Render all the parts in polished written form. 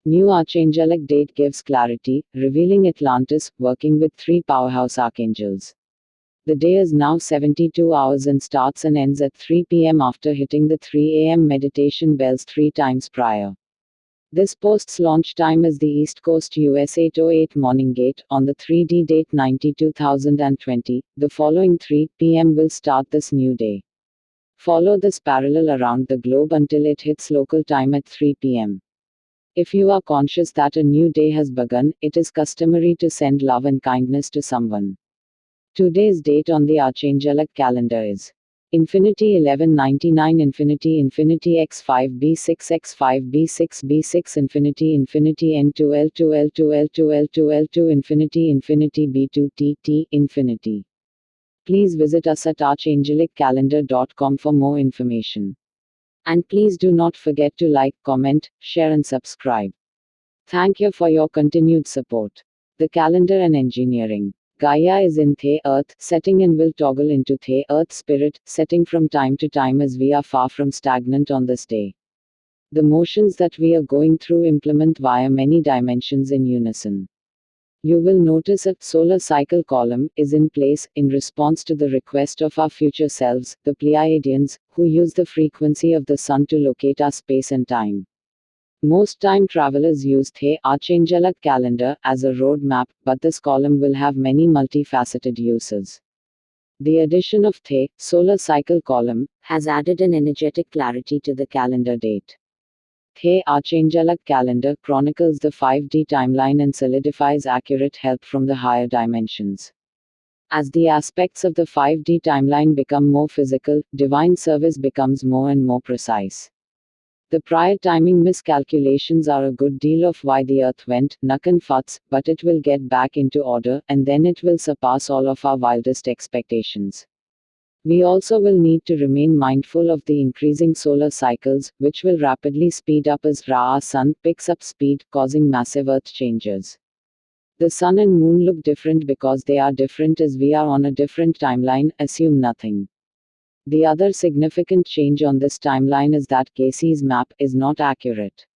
New archangelic date gives clarity, revealing Atlantis, working with three powerhouse archangels. The day is now 72 hours and starts and ends at 3 p.m. after hitting the 3 a.m. meditation bells 3 times prior. This post's launch time is the East Coast US 8:08 morning gate. On the 3D date 2020, the following 3 p.m. will start this new day. Follow this parallel around the globe until it hits local time at 3 p.m. If you are conscious that a new day has begun, it is customary to send love and kindness to someone. Today's date on the Archangelic calendar is Infinity 1199 Infinity Infinity X5B6 X5B6 Infinity Infinity N2L 2L 2L 2L 2L 2 Infinity Infinity B2 TT Infinity. Please visit us at archangeliccalendar.com for more information. And please do not forget to like, comment, share and subscribe. Thank you for your continued support. The calendar and engineering. Gaia is in The Earth, setting and will toggle into The Earth spirit, setting from time to time as we are far from stagnant on this day. The motions that we are going through implement via many dimensions in unison. You will notice a solar cycle column is in place in response to the request of our future selves, the Pleiadians, who use the frequency of the sun to locate our space and time. Most time travelers use The Archangelic calendar as a road map, but this column will have many multifaceted uses. The addition of The solar cycle column has added an energetic clarity to the calendar date. The Archangelic calendar chronicles the 5D timeline and solidifies accurate help from the higher dimensions. As the aspects of the 5D timeline become more physical, divine service becomes more and more precise. The prior timing miscalculations are a good deal of why the Earth went nuck and futz, but it will get back into order, and then it will surpass all of our wildest expectations. We also will need to remain mindful of the increasing solar cycles, which will rapidly speed up as Ra, our sun, picks up speed, causing massive Earth changes. The sun and moon look different because they are different as we are on a different timeline, assume nothing. The other significant change on this timeline is that Casey's map is not accurate.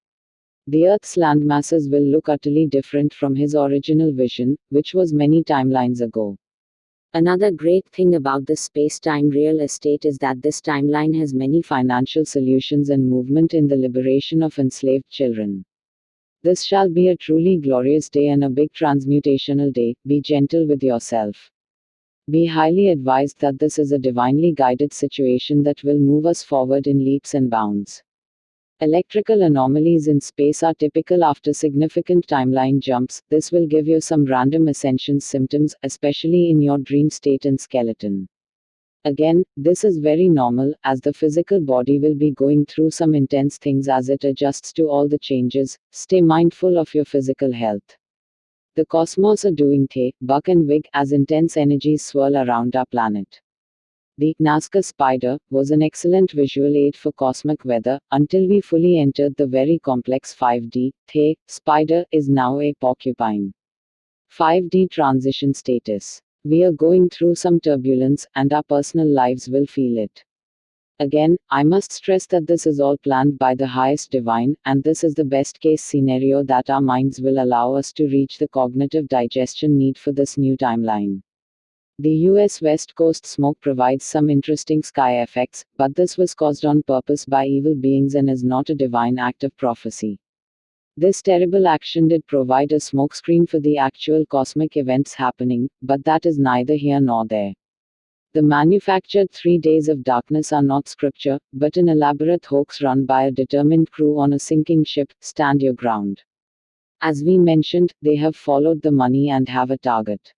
The Earth's landmasses will look utterly different from his original vision, which was many timelines ago. Another great thing about this space-time real estate is that this timeline has many financial solutions and movement in the liberation of enslaved children. This shall be a truly glorious day and a big transmutational day. Be gentle with yourself. Be highly advised that this is a divinely guided situation that will move us forward in leaps and bounds. Electrical anomalies in space are typical after significant timeline jumps. This will give you some random ascension symptoms, especially in your dream state and skeleton. Again, this is very normal, as the physical body will be going through some intense things as it adjusts to all the changes. Stay mindful of your physical health. The cosmos are doing The buck and wig as intense energies swirl around our planet. The Nazca spider was an excellent visual aid for cosmic weather, until we fully entered the very complex 5D. The spider is now a porcupine. 5D transition status. We are going through some turbulence, and our personal lives will feel it. Again, I must stress that this is all planned by the highest divine, and this is the best case scenario that our minds will allow us to reach the cognitive digestion need for this new timeline. The US West Coast smoke provides some interesting sky effects, but this was caused on purpose by evil beings and is not a divine act of prophecy. This terrible action did provide a smokescreen for the actual cosmic events happening, but that is neither here nor there. The manufactured 3 days of darkness are not scripture, but an elaborate hoax run by a determined crew on a sinking ship. Stand your ground. As we mentioned, they have followed the money and have a target.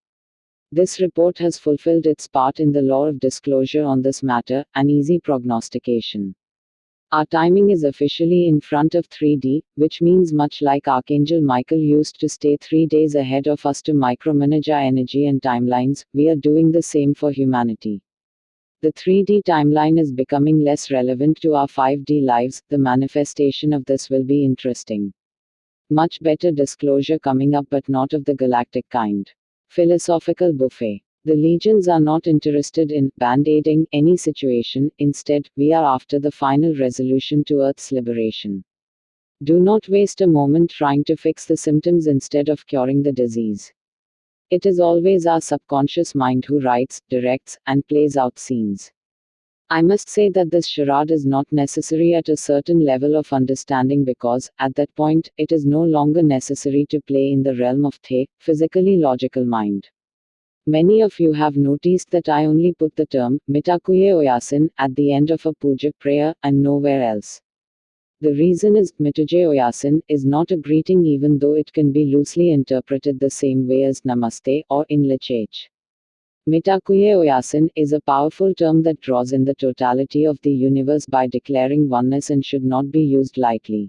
This report has fulfilled its part in the law of disclosure on this matter, an easy prognostication. Our timing is officially in front of 3D, which means much like Archangel Michael used to stay 3 days ahead of us to micromanage our energy and timelines, we are doing the same for humanity. The 3D timeline is becoming less relevant to our 5D lives. The manifestation of this will be interesting. Much better disclosure coming up, but not of the galactic kind. Philosophical buffet. The legions are not interested in band-aiding any situation, instead, we are after the final resolution to Earth's liberation. Do not waste a moment trying to fix the symptoms instead of curing the disease. It is always our subconscious mind who writes, directs, and plays out scenes. I must say that this charade is not necessary at a certain level of understanding because, at that point, it is no longer necessary to play in the realm of the physically logical mind. Many of you have noticed that I only put the term Mitakuye Oyasin at the end of a puja prayer and nowhere else. The reason is Mituje Oyasin is not a greeting even though it can be loosely interpreted the same way as Namaste or in Lichech. Mitakuye Oyasin is a powerful term that draws in the totality of the universe by declaring oneness and should not be used lightly.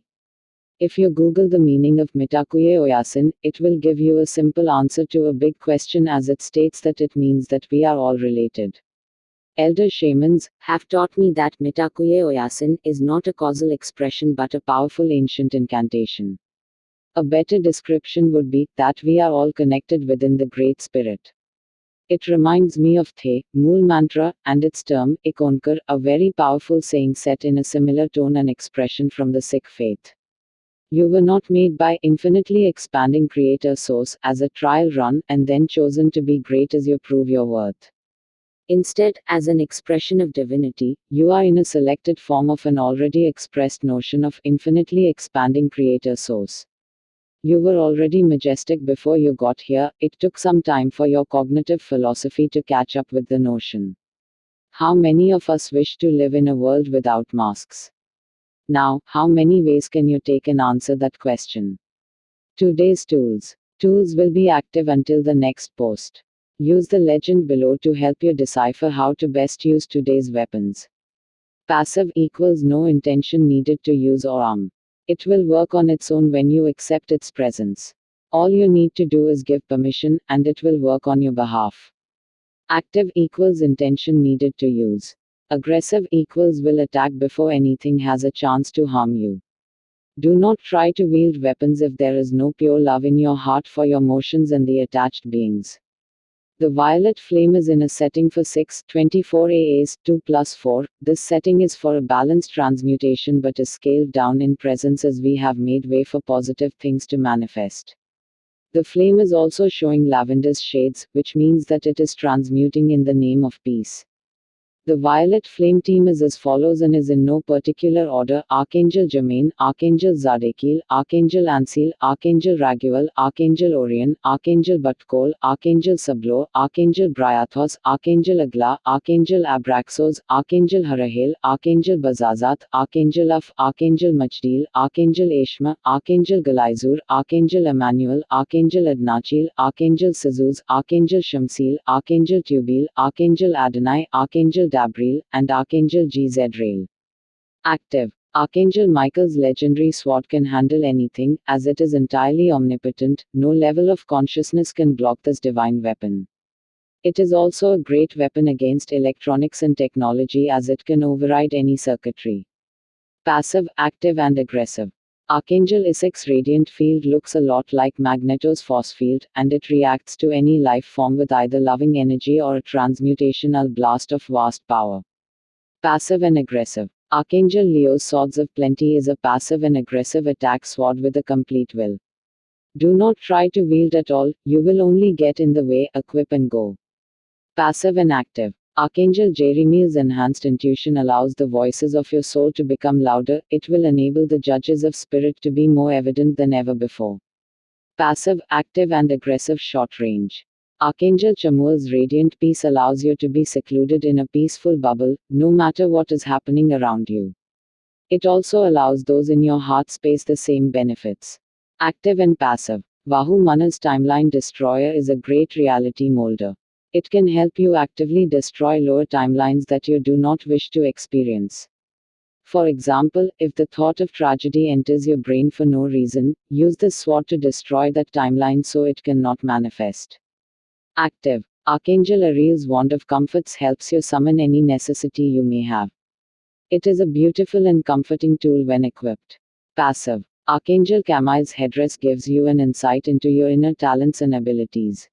If you Google the meaning of Mitakuye Oyasin, it will give you a simple answer to a big question as it states that it means that we are all related. Elder shamans have taught me that Mitakuye Oyasin is not a causal expression but a powerful ancient incantation. A better description would be that we are all connected within the Great Spirit. It reminds me of the Mool mantra and its term, Ikonkar, a very powerful saying set in a similar tone and expression from the Sikh faith. You were not made by infinitely expanding Creator Source as a trial run and then chosen to be great as you prove your worth. Instead, as an expression of divinity, you are in a selected form of an already expressed notion of infinitely expanding Creator Source. You were already majestic before you got here, it took some time for your cognitive philosophy to catch up with the notion. How many of us wish to live in a world without masks? Now, how many ways can you take and answer that question? Today's tools. Tools will be active until the next post. Use the legend below to help you decipher how to best use today's weapons. Passive equals no intention needed to use or arm. It will work on its own when you accept its presence. All you need to do is give permission, and it will work on your behalf. Active equals intention needed to use. Aggressive equals will attack before anything has a chance to harm you. Do not try to wield weapons if there is no pure love in your heart for your motions and the attached beings. The violet flame is in a setting for 624 AAs 2+4. This setting is for a balanced transmutation but is scaled down in presence as we have made way for positive things to manifest. The flame is also showing lavender's shades, which means that it is transmuting in the name of peace. The violet flame team is as follows and is in no particular order: Archangel Jermaine, Archangel Zadkiel, Archangel Ansil, Archangel Raguel, Archangel Orion, Archangel Batkol, Archangel Sablo, Archangel Bryathos, Archangel Agla, Archangel Abraxos, Archangel Harahel, Archangel Bazazat, Archangel Af, Archangel Machdil, Archangel Eshma, Archangel Galaizur, Archangel Emmanuel, Archangel Adnachil, Archangel Sazuz, Archangel Shamsil, Archangel Tubil, Archangel Adonai, Archangel Gabriel, and Archangel Gzrael. Active. Archangel Michael's legendary sword can handle anything, as it is entirely omnipotent. No level of consciousness can block this divine weapon. It is also a great weapon against electronics and technology as it can override any circuitry. Passive, active, and aggressive. Archangel Isaac's radiant field looks a lot like Magneto's force field, and it reacts to any life form with either loving energy or a transmutational blast of vast power. Passive and aggressive. Archangel Leo's Swords of Plenty is a passive and aggressive attack sword with a complete will. Do not try to wield at all, you will only get in the way, equip and go. Passive and active. Archangel Jeremiah's enhanced intuition allows the voices of your soul to become louder, it will enable the judges of spirit to be more evident than ever before. Passive, active, and aggressive short range. Archangel Chamuel's radiant peace allows you to be secluded in a peaceful bubble, no matter what is happening around you. It also allows those in your heart space the same benefits. Active and passive. Vahu Mana's Timeline Destroyer is a great reality molder. It can help you actively destroy lower timelines that you do not wish to experience. For example, if the thought of tragedy enters your brain for no reason, use this sword to destroy that timeline so it cannot manifest. Active. Archangel Ariel's Wand of Comforts helps you summon any necessity you may have. It is a beautiful and comforting tool when equipped. Passive. Archangel Chamuel's headdress gives you an insight into your inner talents and abilities.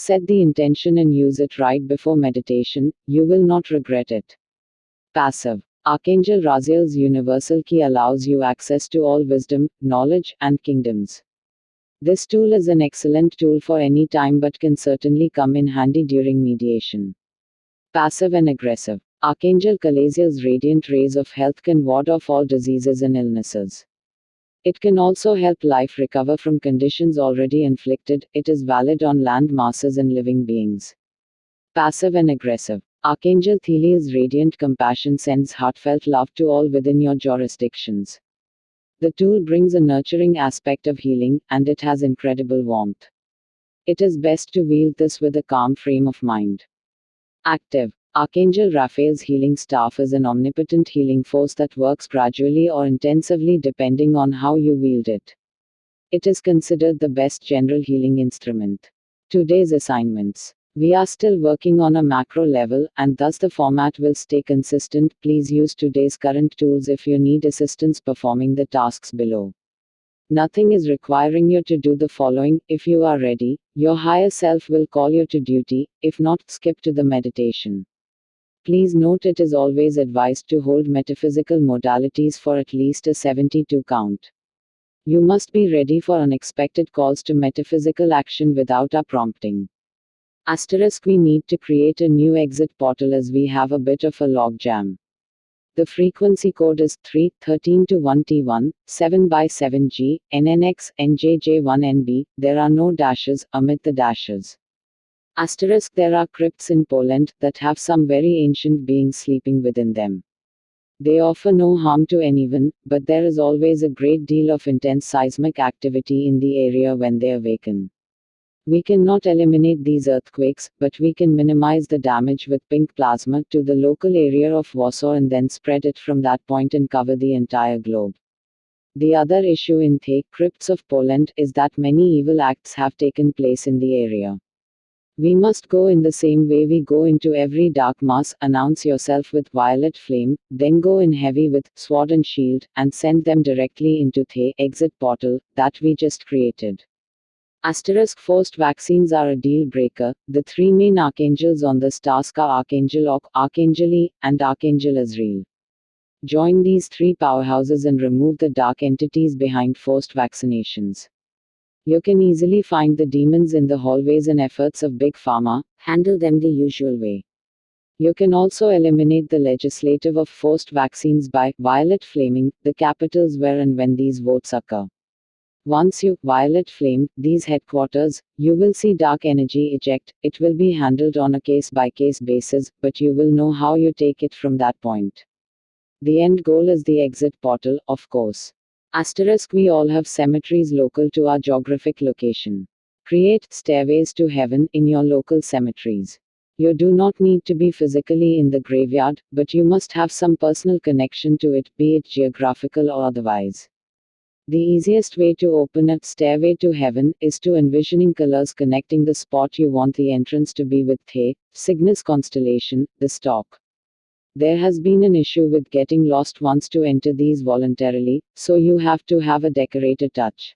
Set the intention and use it right before meditation, you will not regret it. Passive. Archangel Raziel's universal key allows you access to all wisdom, knowledge, and kingdoms. This tool is an excellent tool for any time but can certainly come in handy during mediation. Passive and aggressive. Archangel Kalaziel's radiant rays of health can ward off all diseases and illnesses. It can also help life recover from conditions already inflicted. It is valid on land masses and living beings. Passive and aggressive. Archangel Theliel's radiant compassion sends heartfelt love to all within your jurisdictions. The tool brings a nurturing aspect of healing, and it has incredible warmth. It is best to wield this with a calm frame of mind. Active. Archangel Raphael's healing staff is an omnipotent healing force that works gradually or intensively depending on how you wield it. It is considered the best general healing instrument. Today's assignments. We are still working on a macro level, and thus the format will stay consistent. Please use today's current tools if you need assistance performing the tasks below. Nothing is requiring you to do the following. If you are ready, your higher self will call you to duty. If not, skip to the meditation. Please note it is always advised to hold metaphysical modalities for at least a 72 count. You must be ready for unexpected calls to metaphysical action without our prompting. Asterisk, we need to create a new exit portal as we have a bit of a logjam. The frequency code is 313 to 1T1, 7x7G, NNX, NJJ1NB. There are no dashes, omit the dashes. Asterisk, there are crypts in Poland that have some very ancient beings sleeping within them. They offer no harm to anyone, but there is always a great deal of intense seismic activity in the area when they awaken. We cannot eliminate these earthquakes, but we can minimize the damage with pink plasma to the local area of Warsaw and then spread it from that point and cover the entire globe. The other issue in the crypts of Poland is that many evil acts have taken place in the area. We must go in the same way we go into every dark mass, announce yourself with violet flame, then go in heavy with sword and shield, and send them directly into the exit portal that we just created. Asterisk, forced vaccines are a deal breaker. The three main archangels on this task are Archangel Ok, Archangel E, and Archangel Azrael. Join these three powerhouses and remove the dark entities behind forced vaccinations. You can easily find the demons in the hallways and efforts of Big Pharma. Handle them the usual way. You can also eliminate the legislative of forced vaccines by violet flaming the capitals where and when these votes occur. Once you violet flame these headquarters, you will see dark energy eject. It will be handled on a case-by-case basis, but you will know how you take it from that point. The end goal is the exit portal, of course. Asterisk, we all have cemeteries local to our geographic location. Create stairways to heaven in your local cemeteries. You do not need to be physically in the graveyard, but you must have some personal connection to it, be it geographical or otherwise. The easiest way to open a stairway to heaven is to envisioning colors connecting the spot you want the entrance to be with the Cygnus constellation, the stalk. There has been an issue with getting lost once to enter these voluntarily, so you have to have a decorated touch.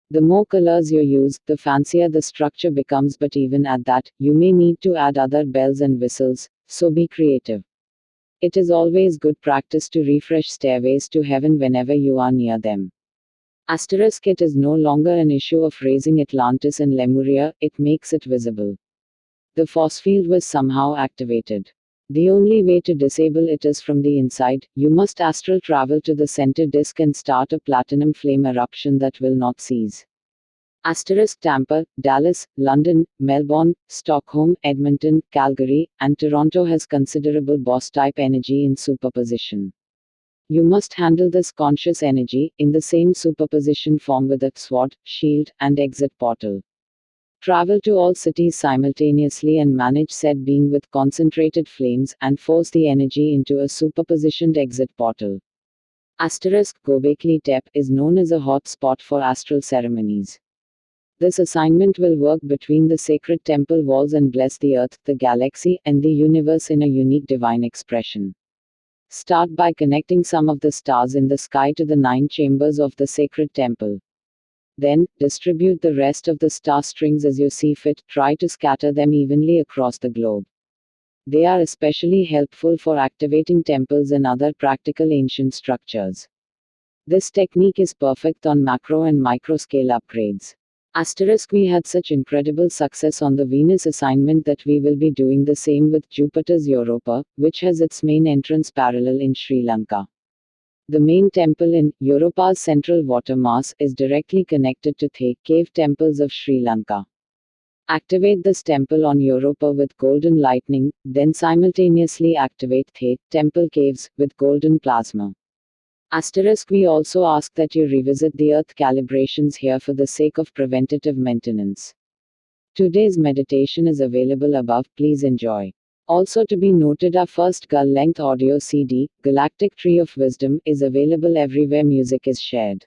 The more colors you use, the fancier the structure becomes, but even at that, you may need to add other bells and whistles, so be creative. It is always good practice to refresh stairways to heaven whenever you are near them. Asterisk, it is no longer an issue of raising Atlantis and Lemuria, it makes it visible. The force field was somehow activated. The only way to disable it is from the inside. You must astral travel to the center disk and start a platinum flame eruption that will not cease. Asterisk, Tampa, Dallas, London, Melbourne, Stockholm, Edmonton, Calgary, and Toronto has considerable boss-type energy in superposition. You must handle this conscious energy in the same superposition form with a sword, shield, and exit portal. Travel to all cities simultaneously and manage said being with concentrated flames and force the energy into a superpositioned exit portal. Asterisk, Göbekli Tepe is known as a hot spot for astral ceremonies. This assignment will work between the sacred temple walls and bless the earth, the galaxy, and the universe in a unique divine expression. Start by connecting some of the stars in the sky to the 9 chambers of the sacred temple. Then, distribute the rest of the star strings as you see fit. Try to scatter them evenly across the globe. They are especially helpful for activating temples and other practical ancient structures. This technique is perfect on macro and micro scale upgrades. Asterisk, we had such incredible success on the Venus assignment that we will be doing the same with Jupiter's Europa, which has its main entrance parallel in Sri Lanka. The main temple in Europa's central water mass is directly connected to the cave temples of Sri Lanka. Activate this temple on Europa with golden lightning, then simultaneously activate the temple caves with golden plasma. Asterisk, we also ask that you revisit the earth calibrations here for the sake of preventative maintenance. Today's meditation is available above, please enjoy. Also to be noted, our first gull length audio CD, Galactic Tree of Wisdom, is available everywhere music is shared.